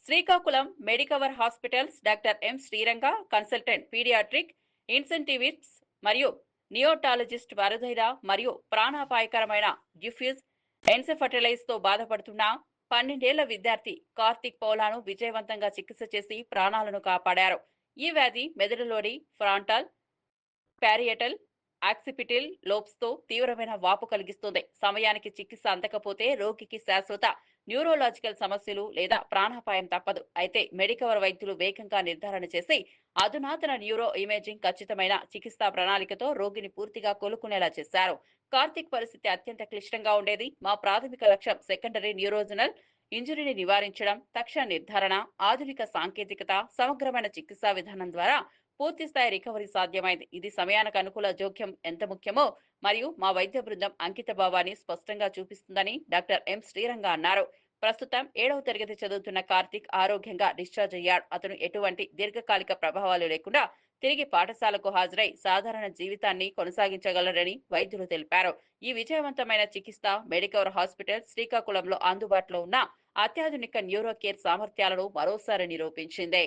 Srikakulam Medicover hospitals doctor M Sriranga consultant paediatric intensivists మరియు neonatologist వరదైన మరియు ప్రాణాపాయకరమైన diffuse ఎన్సెఫటలైజ్ తో బాధపడుతున్న 12 ఏళ్ల విద్యార్థి కార్తిక్ పౌలాను విజయవంతంగా చికిత్స చేసి ప్రాణాలను కాపాడారు. ఈ వ్యాధి మెదడులోని ఫ్రాంటల్ ప్యారియటల్ ఆక్సిపిటల్ లోబ్స్ తో తీవ్రమైన వాపు కలిగిస్తుంది. సమయానికి చికిత్స అందకపోతే రోగికి శాశ్వత న్యూరోలాజికల్ సమస్యలు లేదా ప్రాణాపాయం తప్పదు. అయితే మెడికవర్ వైద్యులు వేగంగా నిర్ధారణ చేసి అధునాతన న్యూరో ఇమేజింగ్ ఖచ్చితమైన చికిత్సా ప్రణాళికతో రోగిని పూర్తిగా కోలుకునేలా చేశారు. కార్తిక్ పరిస్థితి అత్యంత క్లిష్టంగా ఉండేది. మా ప్రాథమిక లక్ష్యం సెకండరీ న్యూరోజనల్ ఇంజురీని నివారించడం, తక్షణ నిర్ధారణ, ఆధునిక సాంకేతికత, సమగ్రమైన చికిత్సా విధానం ద్వారా పూర్తి స్థాయి రికవరీ సాధ్యమైంది. ఇది సమయానికి అనుకూల జోక్యం ఎంత ముఖ్యమో మరియు మా వైద్య బృందం అంకిత భావాన్ని స్పష్టంగా చూపిస్తుందని డాక్టర్ ఎం శ్రీరంగ అన్నారు. ప్రస్తుతం 7వ తరగతి చదువుతున్న కార్తిక్ ఆరోగ్యంగా డిశ్చార్జ్ అయ్యాడు. అతను ఎటువంటి దీర్ఘకాలిక ప్రభావాలు లేకుండా తిరిగి పాఠశాలకు హాజరై సాధారణ జీవితాన్ని కొనసాగించగలరని వైద్యులు తెలిపారు. ఈ విజయవంతమైన చికిత్స మెడికవర్ హాస్పిటల్ శ్రీకాకుళంలో అందుబాటులో ఉన్న అత్యాధునిక న్యూరో కేర్ సామర్థ్యాలను మరోసారి నిరూపించింది.